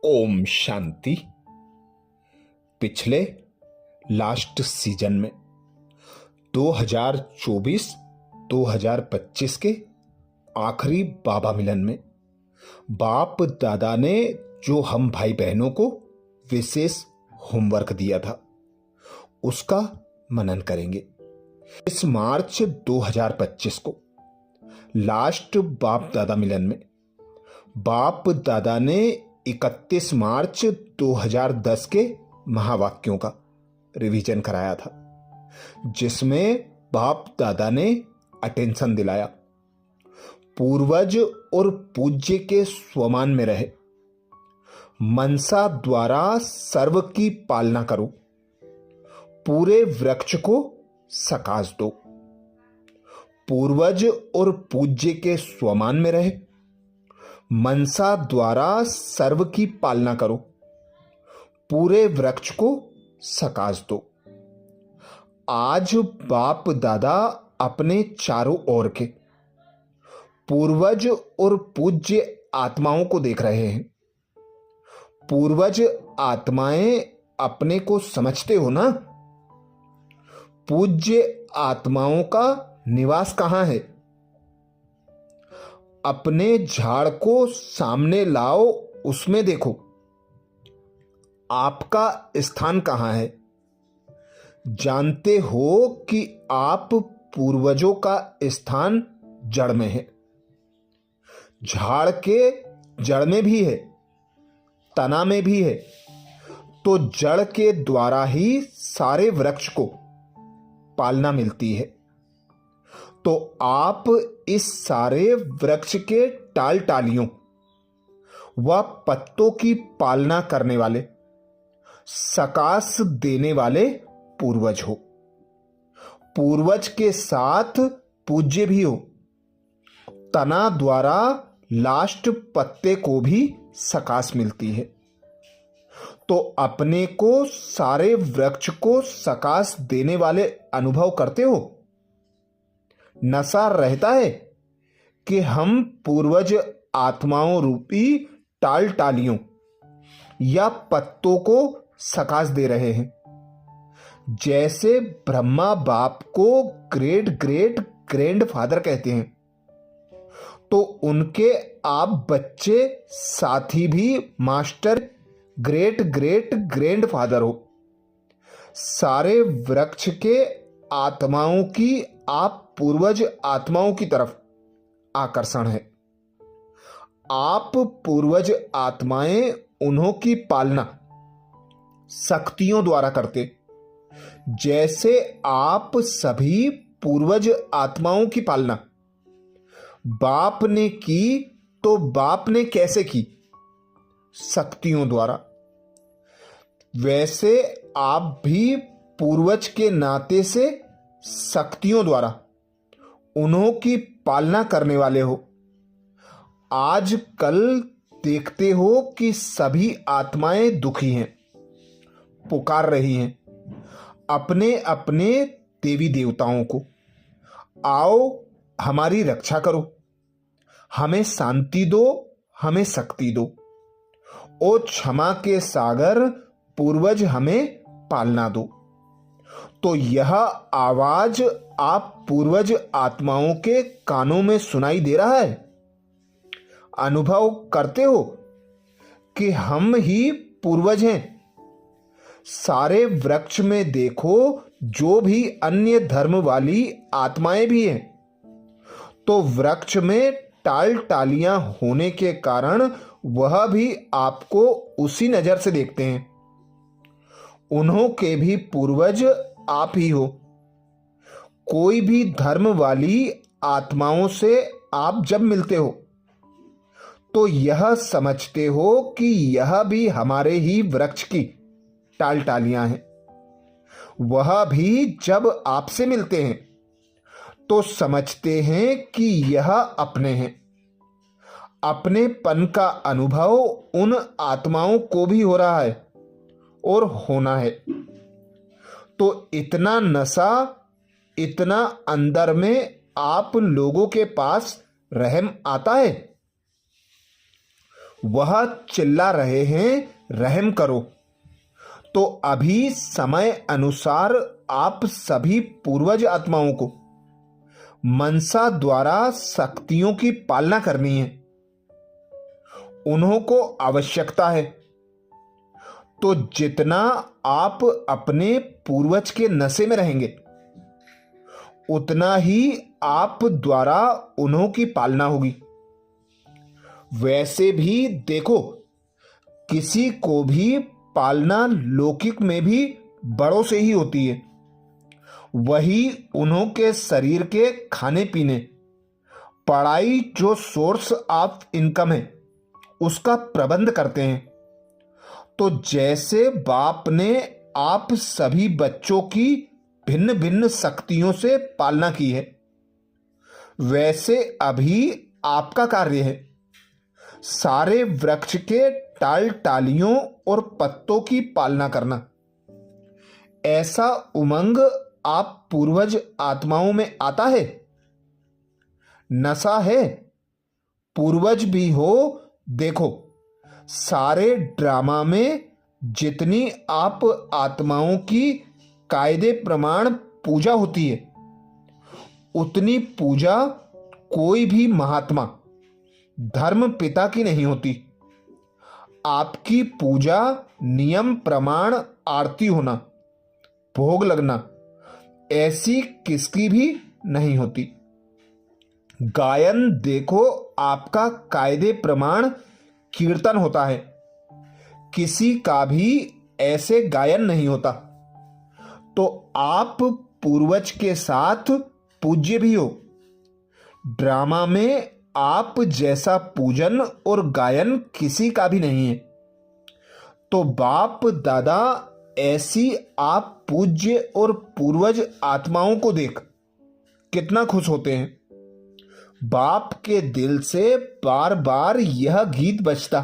ओम शांति। पिछले last season में 2024-2025 के आखिरी बाबा मिलन में बाप दादा ने जो हम भाई बहनों को विशेष होमवर्क दिया था उसका मनन करेंगे। इस मार्च 2025 को लास्ट बाप दादा मिलन में बाप दादा ने 31 मार्च 2010 के महावाक्यों का रिवीजन कराया था, जिसमें बाप दादा ने अटेंशन दिलाया। पूर्वज और पूज्य के स्वमान में रहे, मनसा द्वारा सर्व की पालना करो, पूरे वृक्ष को सकाश दो। पूर्वज और पूज्य के स्वमान में रहे, मनसा द्वारा सर्व की पालना करो, पूरे वृक्ष को सकाश दो। आज बाप दादा अपने चारों ओर के पूर्वज और पूज्य आत्माओं को देख रहे हैं। पूर्वज आत्माएं अपने को समझते हो ना? पूज्य आत्माओं का निवास कहां है? अपने झाड़ को सामने लाओ, उसमें देखो आपका स्थान कहां है। जानते हो कि आप पूर्वजों का स्थान जड़ में है। झाड़ के जड़ में भी है, तना में भी है, तो जड़ के द्वारा ही सारे वृक्ष को पालना मिलती है। तो आप इस सारे वृक्ष के टाल टालियों व पत्तों की पालना करने वाले, सकाश देने वाले पूर्वज हो। पूर्वज के साथ पूज्य भी हो। तना द्वारा लास्ट पत्ते को भी सकाश मिलती है। तो अपने को सारे वृक्ष को सकाश देने वाले अनुभव करते हो। नशा रहता है कि हम पूर्वज आत्माओं रूपी टाल टालियों या पत्तों को सकाश दे रहे हैं। जैसे ब्रह्मा बाप को ग्रेट ग्रेट ग्रैंड फादर कहते हैं, तो उनके आप बच्चे साथी भी master great great grand father हो। सारे वृक्ष के आत्माओं की आप पूर्वज आत्माओं की तरफ आकर्षण है। आप पूर्वज आत्माएं उन्हों की पालना शक्तियों द्वारा करते, जैसे आप सभी पूर्वज आत्माओं की पालना बाप ने की। तो बाप ने कैसे की? शक्तियों द्वारा। वैसे आप भी पूर्वज के नाते से शक्तियों द्वारा उन्हों की पालना करने वाले हो। आज कल देखते हो कि सभी आत्माएं दुखी हैं, पुकार रही हैं अपने अपने देवी देवताओं को, आओ हमारी रक्षा करो, हमें शांति दो, हमें शक्ति दो। ओ क्षमा के सागर पूर्वज हमें पालना दो। तो यह आवाज आप पूर्वज आत्माओं के कानों में सुनाई दे रहा है। अनुभव करते हो कि हम ही पूर्वज हैं। सारे वृक्ष में देखो, जो भी अन्य धर्म वाली आत्माएं भी हैं, तो वृक्ष में टाल टालियां होने के कारण वह भी आपको उसी नजर से देखते हैं। उन्हों के भी पूर्वज आप ही हो। कोई भी धर्म वाली आत्माओं से आप जब मिलते हो तो यह समझते हो कि यह भी हमारे ही वृक्ष की टाल टालियां हैं। वह भी जब आपसे मिलते हैं तो समझते हैं कि यह अपने हैं। अपनेपन का अनुभव उन आत्माओं को भी हो रहा है और होना है। तो इतना नशा, इतना अंदर में आप लोगों के पास रहम आता है। वह चिल्ला रहे हैं रहम करो, तो अभी समय अनुसार आप सभी पूर्वज आत्माओं को मनसा द्वारा शक्तियों की पालना करनी है। उन्हों को आवश्यकता है, तो जितना आप अपने पूर्वज के नशे में रहेंगे उतना ही आप द्वारा उन्हों की पालना होगी। वैसे भी देखो, किसी को भी पालना लौकिक में भी बड़ों से ही होती है। वही उन्हों के शरीर के खाने पीने, पढ़ाई, जो सोर्स ऑफ इनकम है उसका प्रबंध करते हैं। तो जैसे बाप ने आप सभी बच्चों की भिन्न भिन्न शक्तियों से पालना की है, वैसे अभी आपका कार्य है सारे वृक्ष के टाल टालियों और पत्तों की पालना करना। ऐसा उमंग आप पूर्वज आत्माओं में आता है? नशा है? पूर्वज भी हो। देखो, सारे ड्रामा में जितनी आप आत्माओं की कायदे प्रमाण पूजा होती है, उतनी पूजा कोई भी महात्मा धर्म पिता की नहीं होती। आपकी पूजा नियम प्रमाण, आरती होना, भोग लगना, ऐसी किसकी भी नहीं होती। गायन देखो, आपका कायदे प्रमाण कीर्तन होता है, किसी का भी ऐसे गायन नहीं होता। तो आप पूर्वज के साथ पूज्य भी हो। ड्रामा में आप जैसा पूजन और गायन किसी का भी नहीं है। तो बाप दादा ऐसी आप पूज्य और पूर्वज आत्माओं को देख कितना खुश होते हैं। बाप के दिल से बार बार यह गीत बजता,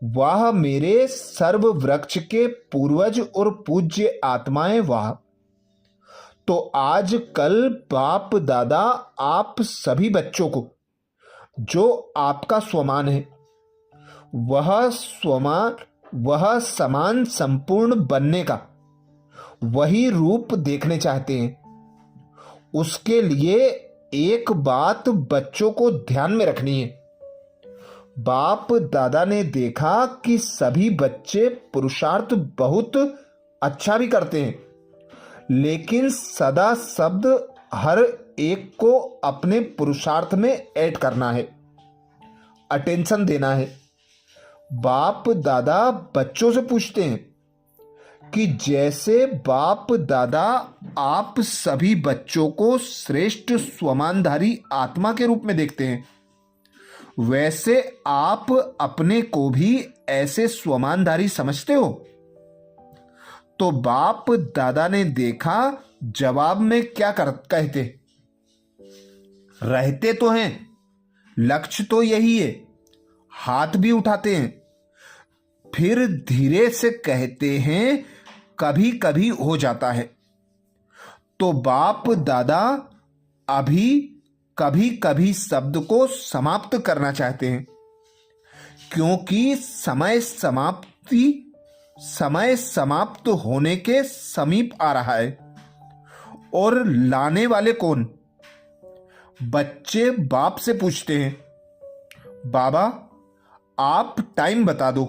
वाह मेरे सर्व वृक्ष के पूर्वज और पूज्य आत्माएं वाह। तो आज कल बाप दादा आप सभी बच्चों को जो आपका स्वमान है वह समान संपूर्ण बनने का वही रूप देखने चाहते हैं। उसके लिए एक बात बच्चों को ध्यान में रखनी है। बाप दादा ने देखा कि सभी बच्चे पुरुषार्थ बहुत अच्छा भी करते हैं, लेकिन सदा शब्द हर एक को अपने पुरुषार्थ में ऐड करना है, अटेंशन देना है। बाप दादा बच्चों से पूछते हैं कि जैसे बाप दादा आप सभी बच्चों को श्रेष्ठ स्वमानधारी आत्मा के रूप में देखते हैं, वैसे आप अपने को भी ऐसे स्वमानधारी समझते हो? तो बाप दादा ने देखा, जवाब में क्या कहते रहते तो हैं, लक्ष्य तो यही है, हाथ भी उठाते हैं, फिर धीरे से कहते हैं कभी कभी हो जाता है। तो बाप दादा अभी कभी कभी शब्द को समाप्त करना चाहते हैं, क्योंकि समय समाप्त होने के समीप आ रहा है। और लाने वाले कौन? बच्चे बाप से पूछते हैं, बाबा आप टाइम बता दो,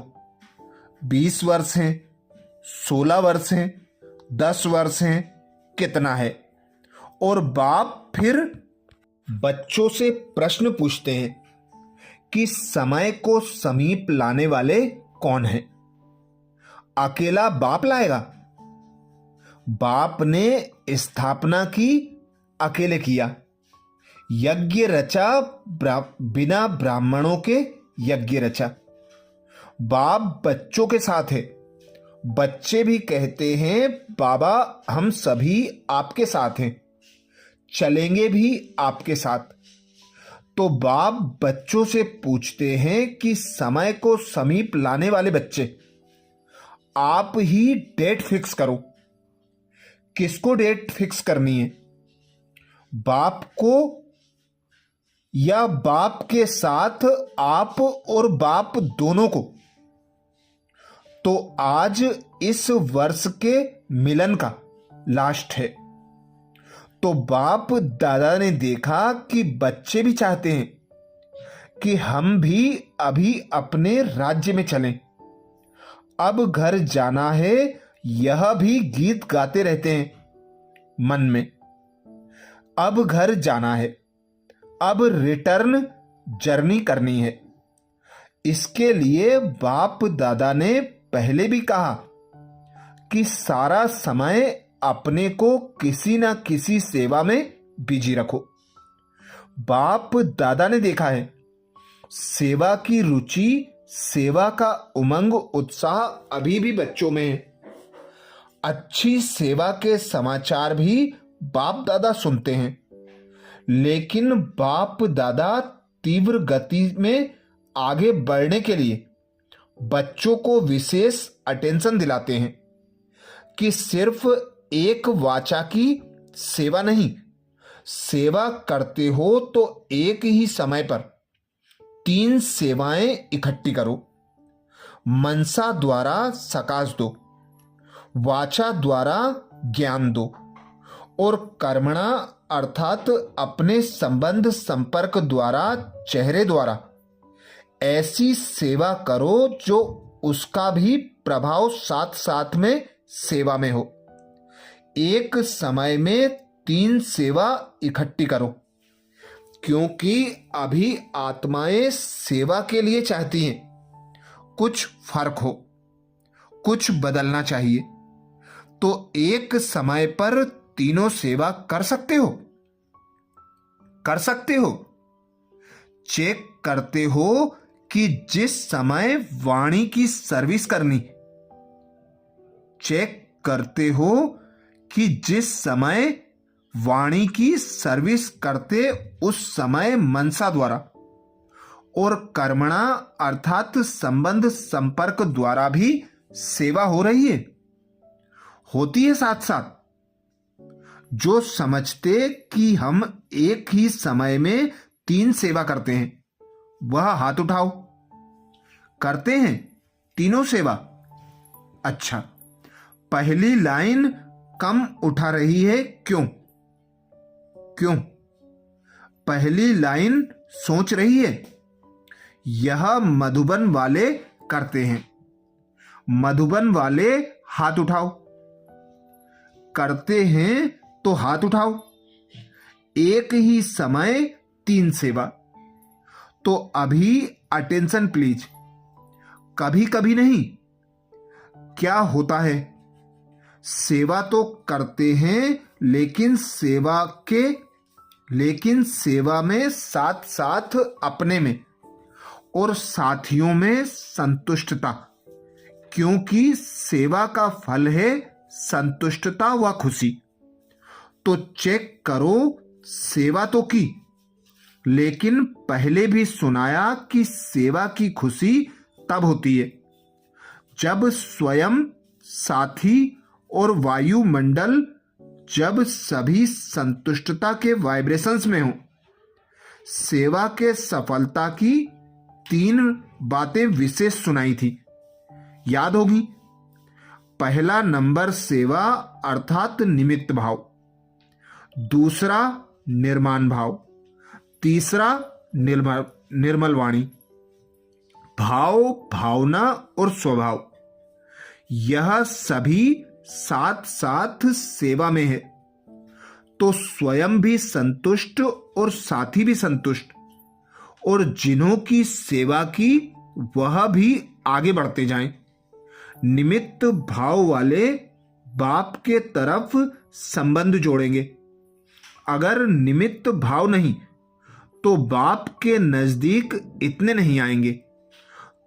20 वर्ष हैं, 16 वर्ष हैं, 10 वर्ष हैं, कितना है? और बाप फिर बच्चों से प्रश्न पूछते हैं कि समय को समीप लाने वाले कौन हैं? अकेला बाप लाएगा? बाप ने स्थापना की, अकेले किया। यज्ञ रचा, बिना ब्राह्मणों के यज्ञ रचा। बाप बच्चों के साथ है। बच्चे भी कहते हैं बाबा हम सभी आपके साथ हैं, चलेंगे भी आपके साथ। तो बाप बच्चों से पूछते हैं कि समय को समीप लाने वाले बच्चे, आप ही डेट फिक्स करो। किसको डेट फिक्स करनी है? बाप को या बाप के साथ आप और बाप दोनों को, तो आज इस वर्ष के मिलन का लास्ट है। तो बाप दादा ने देखा कि बच्चे भी चाहते हैं कि हम भी अभी अपने राज्य में चलें, अब घर जाना है, यह भी गीत गाते रहते हैं मन में। अब घर जाना है, अब रिटर्न जर्नी करनी है। इसके लिए बाप दादा ने पहले भी कहा कि सारा समय अपने को किसी न किसी सेवा में बिजी रखो। बाप दादा ने देखा है सेवा की रुचि, सेवा का उमंग, उत्साह अभी भी बच्चों में है। अच्छी सेवा के समाचार भी बाप दादा सुनते हैं, लेकिन बाप दादा तीव्र गति में आगे बढ़ने के लिए बच्चों को विशेष अटेंशन दिलाते हैं कि सिर्फ एक वाचा की सेवा नहीं, सेवा करते हो तो एक ही समय पर 3 सेवाएं इकट्ठी करो। मनसा द्वारा सकाश दो, वाचा द्वारा ज्ञान दो, और कर्मणा अर्थात अपने संबंध संपर्क द्वारा, चेहरे द्वारा ऐसी सेवा करो जो उसका भी प्रभाव साथ साथ में सेवा में हो। एक समय में 3 सेवा इकट्ठी करो, क्योंकि अभी आत्माएं सेवा के लिए चाहती हैं। कुछ फर्क हो, कुछ बदलना चाहिए, तो एक समय पर तीनों सेवा कर सकते हो। कर सकते हो। चेक करते हो कि जिस समय वाणी की सर्विस करनी, चेक करते हो कि जिस समय वाणी की सर्विस करते उस समय मनसा द्वारा और कर्मणा अर्थात संबंध संपर्क द्वारा भी सेवा हो रही है, होती है साथ साथ। जो समझते कि हम एक ही समय में 3 सेवा करते हैं, वह हाथ उठाओ। करते हैं तीनों सेवा? अच्छा, पहली लाइन कम उठा रही है, क्यों? क्यों? पहली लाइन सोच रही है, यह मधुबन वाले करते हैं। मधुबन वाले हाथ उठाओ। करते हैं तो हाथ उठाओ। एक ही समय 3 सेवा। तो अभी अटेंशन प्लीज। कभी कभी नहीं। क्या होता है, सेवा तो करते हैं, लेकिन सेवा में साथ साथ अपने में और साथियों में संतुष्टता, क्योंकि सेवा का फल है संतुष्टता व खुशी। तो चेक करो, सेवा तो की, लेकिन पहले भी सुनाया कि सेवा की खुशी तब होती है जब स्वयं, साथी और वायुमंडल, जब सभी संतुष्टता के वाइब्रेशंस में हो। सेवा के सफलता की 3 बातें विशेष सुनाई थी, याद होगी। पहला नंबर सेवा अर्थात निमित्त भाव, दूसरा निर्माण भाव, तीसरा निर्मल वाणी। भाव, भावना और स्वभाव, यह सभी साथ साथ सेवा में है। तो स्वयं भी संतुष्ट और साथी भी संतुष्ट, और जिन्हों की सेवा की वह भी आगे बढ़ते जाएं। निमित्त भाव वाले बाप के तरफ संबंध जोड़ेंगे। अगर निमित्त भाव नहीं तो बाप के नजदीक इतने नहीं आएंगे।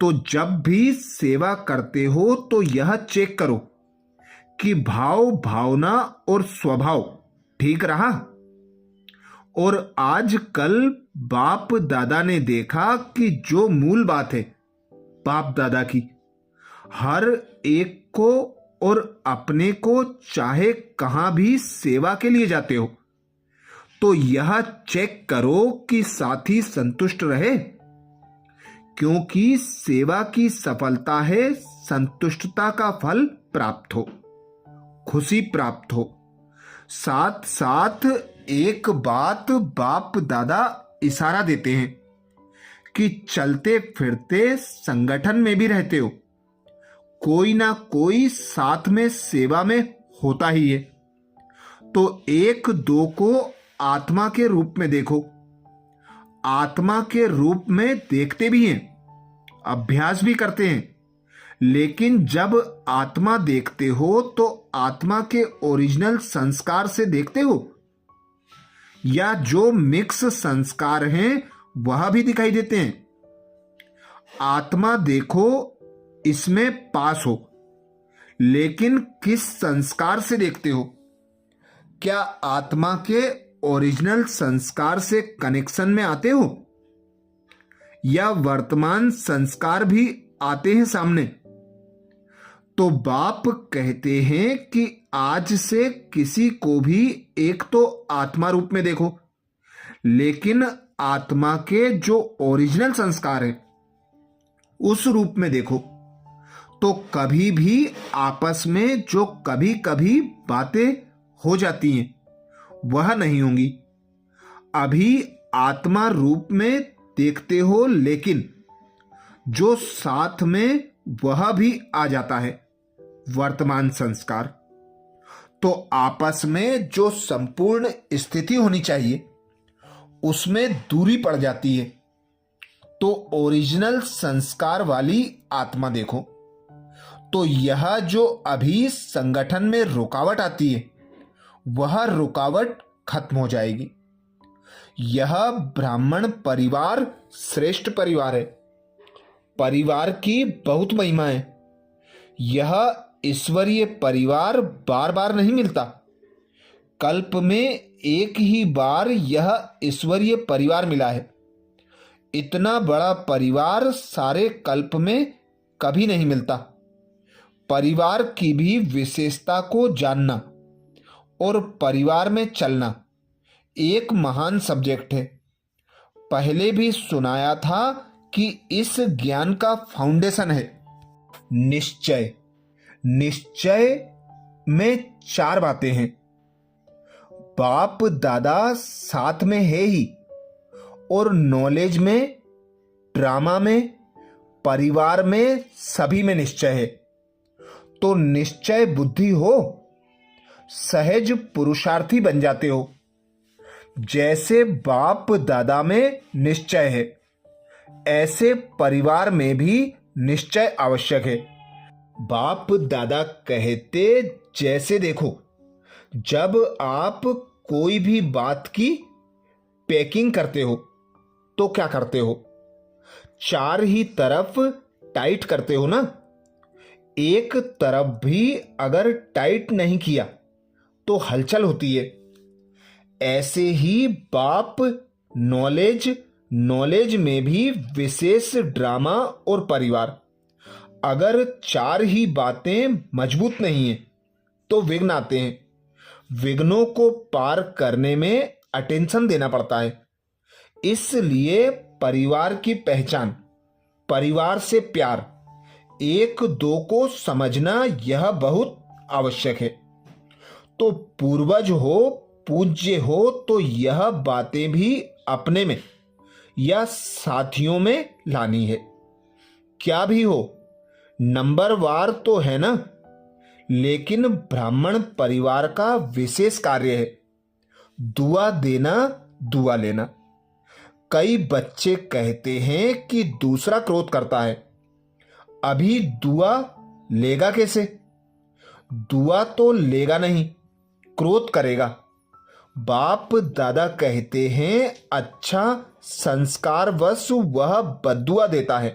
तो जब भी सेवा करते हो तो यह चेक करो कि भाव, भावना और स्वभाव ठीक रहा। और आज कल बाप दादा ने देखा कि जो मूल बात है बाप दादा की, हर एक को और अपने को चाहे कहां भी सेवा के लिए जाते हो तो यह चेक करो कि साथी संतुष्ट रहे, क्योंकि सेवा की सफलता है संतुष्टता का फल प्राप्त हो, खुशी प्राप्त हो। साथ साथ एक बात बाप दादा इशारा देते हैं कि चलते फिरते संगठन में भी रहते हो, कोई ना कोई साथ में सेवा में होता ही है। तो एक दो को आत्मा के रूप में देखो, आत्मा के रूप में देखते भी हैं, अभ्यास भी करते हैं। लेकिन जब आत्मा देखते हो तो आत्मा के ओरिजिनल संस्कार से देखते हो, या जो मिक्स संस्कार हैं वह भी दिखाई देते हैं। आत्मा देखो, इसमें पास हो, लेकिन किस संस्कार से देखते हो? क्या आत्मा के ओरिजिनल संस्कार से कनेक्शन में आते हो, या वर्तमान संस्कार भी आते हैं सामने? तो बाप कहते हैं कि आज से किसी को भी एक तो आत्मा रूप में देखो, लेकिन आत्मा के जो ओरिजिनल संस्कार है उस रूप में देखो। तो कभी भी आपस में जो कभी कभी बातें हो जाती हैं वह नहीं होंगी। अभी आत्मा रूप में देखते हो, लेकिन जो साथ में वह भी आ जाता है वर्तमान संस्कार। तो आपस में जो संपूर्ण स्थिति होनी चाहिए उसमें दूरी पड़ जाती है। तो ओरिजिनल संस्कार वाली आत्मा देखो। तो यह जो अभी संगठन में रुकावट आती है वह रुकावट खत्म हो जाएगी। यह ब्राह्मण परिवार श्रेष्ठ परिवार है। परिवार की बहुत महिमा है। यह ईश्वरीय परिवार बार बार नहीं मिलता। कल्प में एक ही बार यह ईश्वरीय परिवार मिला है। इतना बड़ा परिवार सारे कल्प में कभी नहीं मिलता। परिवार की भी विशेषता को जानना और परिवार में चलना एक महान सब्जेक्ट है। पहले भी सुनाया था कि इस ज्ञान का फाउंडेशन है निश्चय। निश्चय में 4 बातें हैं। बाप दादा साथ में है ही, और नॉलेज में, ड्रामा में, परिवार में, सभी में निश्चय है। तो निश्चय बुद्धि हो, सहज पुरुषार्थी बन जाते हो। जैसे बाप दादा में निश्चय है, ऐसे परिवार में भी निश्चय आवश्यक है। बाप दादा कहते, जैसे देखो, जब आप कोई भी बात की पैकिंग करते हो तो क्या करते हो? 4 ही तरफ टाइट करते हो ना। एक तरफ भी अगर टाइट नहीं किया तो हलचल होती है। ऐसे ही बाप नॉलेज में भी विशेष ड्रामा और परिवार। अगर 4 ही बातें मजबूत नहीं है तो विघ्न आते हैं। विघ्नों को पार करने में अटेंशन देना पड़ता है। इसलिए परिवार की पहचान, परिवार से प्यार, एक दो को समझना यह बहुत आवश्यक है। तो पूर्वज हो, पूज्य हो, तो यह बातें भी अपने में या साथियों में लानी है। क्या भी हो, नंबरवार तो है ना, लेकिन ब्राह्मण परिवार का विशेष कार्य है दुआ देना, दुआ लेना। कई बच्चे कहते हैं कि दूसरा क्रोध करता है, अभी दुआ लेगा कैसे? दुआ तो लेगा नहीं, क्रोध करेगा। बाप दादा कहते हैं, अच्छा संस्कारवश वह बद्दुआ देता है।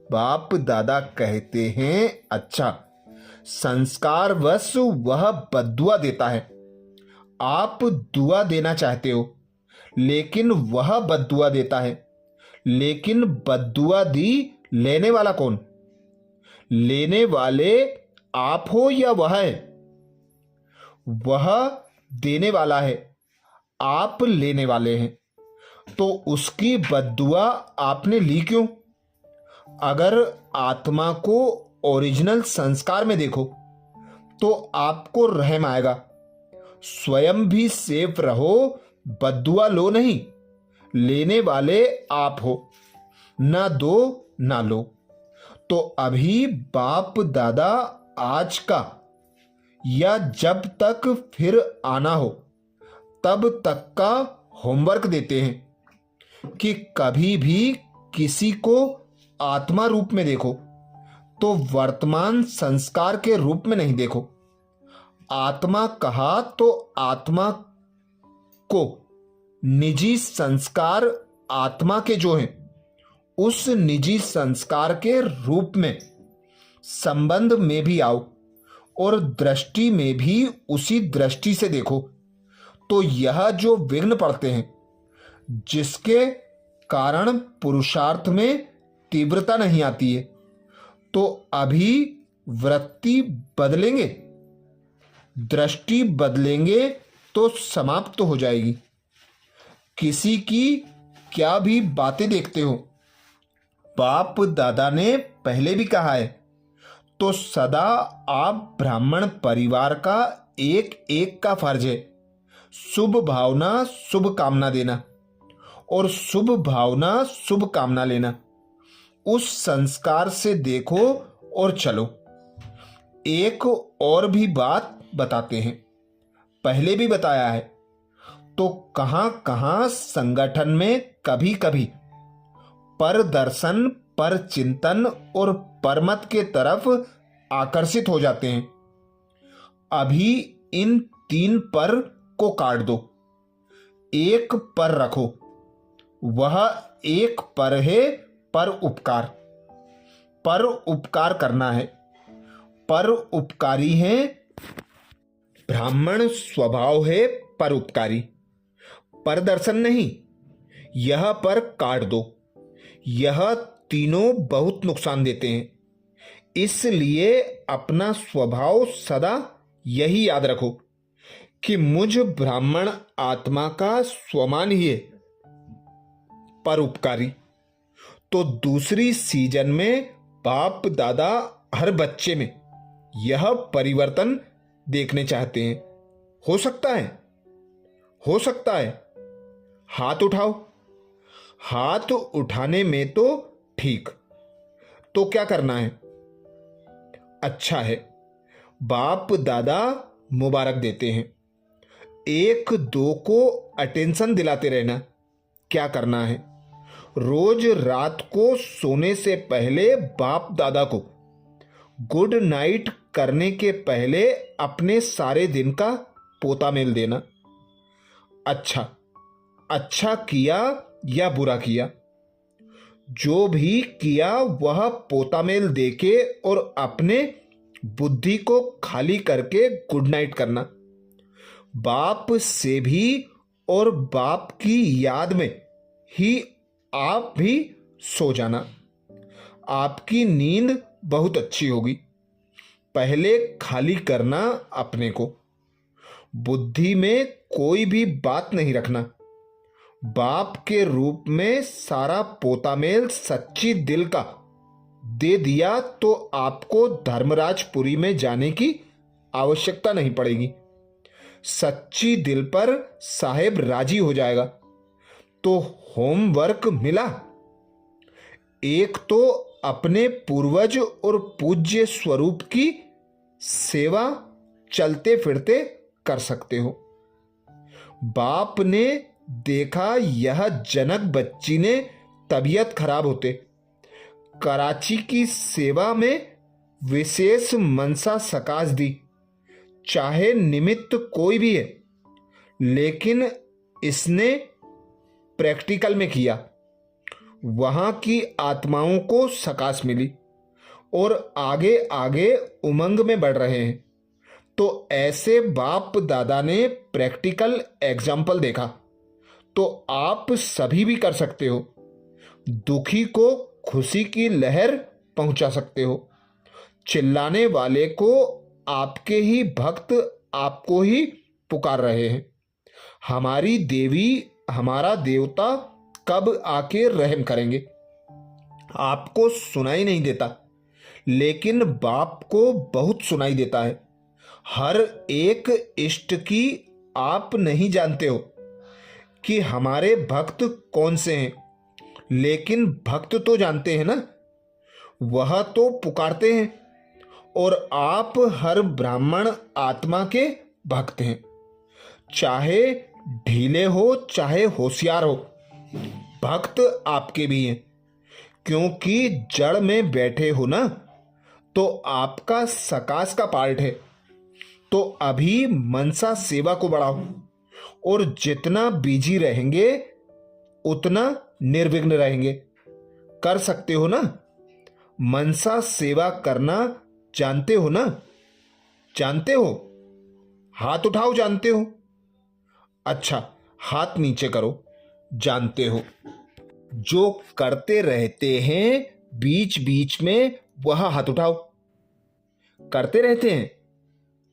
बाप दादा कहते हैं, अच्छा संस्कारवश वह बद्दुआ देता है। आप दुआ देना चाहते हो, लेकिन वह बद्दुआ देता है। लेकिन बद्दुआ दी लेने वाला कौन? लेने वाले आप हो या वह है? वह देने वाला है। आप लेने वाले हैं, तो उसकी बद्दुआ आपने ली क्यों? अगर आत्मा को ओरिजिनल संस्कार में देखो तो आपको रहम आएगा। स्वयं भी सेफ रहो, बद्दुआ लो नहीं। लेने वाले आप हो, ना दो ना लो। तो अभी बाप दादा आज का या जब तक फिर आना हो तब तक का होमवर्क देते हैं कि कभी भी किसी को आत्मा रूप में देखो तो वर्तमान संस्कार के रूप में नहीं देखो। आत्मा कहा तो आत्मा को निजी संस्कार आत्मा के जो हैं उस निजी संस्कार के रूप में संबंध में भी आओ और दृष्टि में भी उसी दृष्टि से देखो। तो यह जो विघ्न पड़ते हैं, जिसके कारण पुरुषार्थ में तीव्रता नहीं आती है, तो अभी वृत्ति बदलेंगे, दृष्टि बदलेंगे तो समाप्त हो जाएगी। किसी की क्या भी बातें देखते हो, बाप दादा ने पहले भी कहा है, तो सदा आप ब्राह्मण परिवार का एक एक का फर्ज है शुभ भावना शुभ कामना देना और शुभ भावना शुभ कामना लेना। उस संस्कार से देखो और चलो। एक और भी बात बताते हैं, पहले भी बताया है, तो कहां कहां संगठन में कभी कभी पर दर्शन, पर चिंतन और परमत के तरफ आकर्षित हो जाते हैं। अभी इन 3 पर को काट दो, एक पर रखो। वह एक पर है पर उपकार। पर उपकार करना है, पर उपकारी है। ब्राह्मण स्वभाव है पर उपकारी, पर दर्शन नहीं। यह पर काट दो। यह तीनों बहुत नुकसान देते हैं, इसलिए अपना स्वभाव सदा यही याद रखो कि मुझ ब्राह्मण आत्मा का स्वमान ही है, परोपकारी। तो दूसरी सीजन में बाप दादा हर बच्चे में यह परिवर्तन देखने चाहते हैं। हो सकता है, हो सकता है। हाथ उठाओ। हाथ उठाने में तो ठीक। तो क्या करना है? अच्छा है, बाप दादा मुबारक देते हैं। 1-2 को अटेंशन दिलाते रहना। क्या करना है? रोज रात को सोने से पहले बाप दादा को गुड नाइट करने के पहले अपने सारे दिन का पोता मेल देना। अच्छा, अच्छा किया या बुरा किया, जो भी किया वह पोता मेल देके और अपने बुद्धि को खाली करके गुड नाइट करना। बाप से भी और बाप की याद में ही आप भी सो जाना। आपकी नींद बहुत अच्छी होगी। पहले खाली करना अपने को। बुद्धि में कोई भी बात नहीं रखना। बाप के रूप में सारा पोता मेल सच्ची दिल का दे दिया तो आपको धर्मराजपुरी में जाने की आवश्यकता नहीं पड़ेगी। सच्ची दिल पर साहेब राजी हो जाएगा। तो होमवर्क मिला। एक तो अपने पूर्वज और पूज्य स्वरूप की सेवा चलते फिरते कर सकते हो। बाप ने देखा यह जनक बच्ची ने तबीयत खराब होते कराची की सेवा में विशेष मनसा सकाश दी। चाहे निमित्त कोई भी है, लेकिन इसने प्रैक्टिकल में किया। वहां की आत्माओं को सकाश मिली और आगे आगे उमंग में बढ़ रहे हैं। तो ऐसे बाप दादा ने प्रैक्टिकल एग्जाम्पल देखा, तो आप सभी भी कर सकते हो। दुखी को खुशी की लहर पहुंचा सकते हो। चिल्लाने वाले को आपके ही भक्त आपको ही पुकार रहे हैं। हमारी देवी, हमारा देवता कब आके रहम करेंगे। आपको सुनाई नहीं देता, लेकिन बाप को बहुत सुनाई देता है। हर एक इष्ट की आप नहीं जानते हो कि हमारे भक्त कौन से हैं, लेकिन भक्त तो जानते हैं ना, वह तो पुकारते हैं। और आप हर ब्राह्मण आत्मा के भक्त हैं, चाहे ढीले हो चाहे होशियार हो, भक्त आपके भी हैं। क्योंकि जड़ में बैठे हो ना, तो आपका सकाश का पार्ट है। तो अभी मनसा सेवा को बढ़ाओ, और जितना बिजी रहेंगे उतना निर्विघ्न रहेंगे। कर सकते हो ना? मनसा सेवा करना जानते हो ना? जानते हो? हाथ उठाओ, जानते हो? अच्छा, हाथ नीचे करो, जानते हो। जो करते रहते हैं बीच बीच में, वह हाथ उठाओ। करते रहते हैं?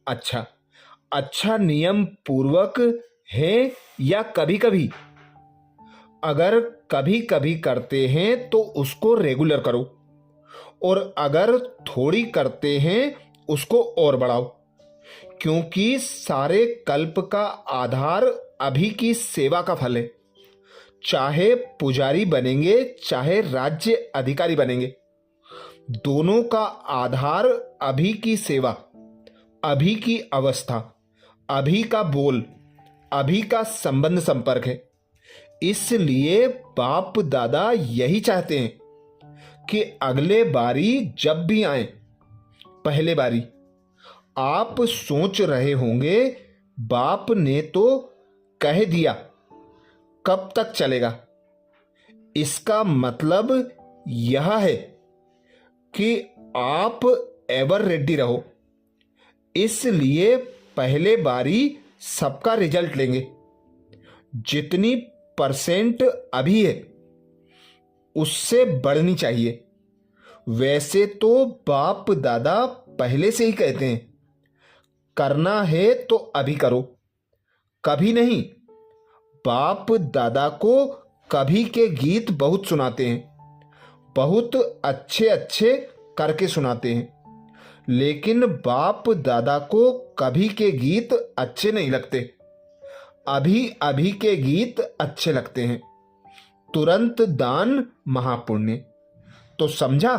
अच्छा, अच्छा नियम पूर्वक है या कभी कभी? अगर कभी कभी करते हैं तो उसको रेगुलर करो, और अगर थोड़ी करते हैं उसको और बढ़ाओ। क्योंकि सारे कल्प का आधार अभी की सेवा का फल है। चाहे पुजारी बनेंगे चाहे राज्य अधिकारी बनेंगे, दोनों का आधार अभी की सेवा, अभी की अवस्था, अभी का बोल, अभी का संबंध संपर्क है। इसलिए बाप दादा यही चाहते हैं कि अगले बारी जब भी आए, पहले बारी आप सोच रहे होंगे बाप ने तो कह दिया, कब तक चलेगा। इसका मतलब यह है कि आप एवर रेडी रहो। इसलिए पहले बारी सबका रिजल्ट लेंगे। जितनी परसेंट अभी है उससे बढ़नी चाहिए। वैसे तो बाप दादा पहले से ही कहते हैं, करना है तो अभी करो, कभी नहीं। बाप दादा को कभी के गीत बहुत सुनाते हैं, बहुत अच्छे अच्छे करके सुनाते हैं, लेकिन बाप दादा को कभी के गीत अच्छे नहीं लगते, अभी अभी के गीत अच्छे लगते हैं। तुरंत दान महापुण्य। तो समझा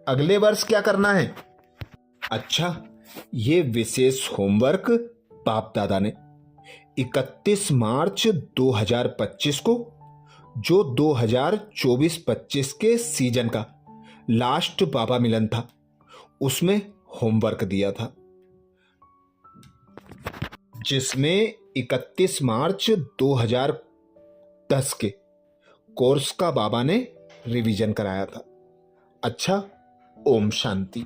अगले वर्ष क्या करना है? अच्छा, ये विशेष होमवर्क बाप दादा ने 31 मार्च 2025 को, जो 2024-25 के सीजन का लास्ट बाबा मिलन था, उसमें होमवर्क दिया था, जिसमें 31 मार्च 2010 के कोर्स का बाबा ने रिवीजन कराया था। अच्छा, ओम शांति।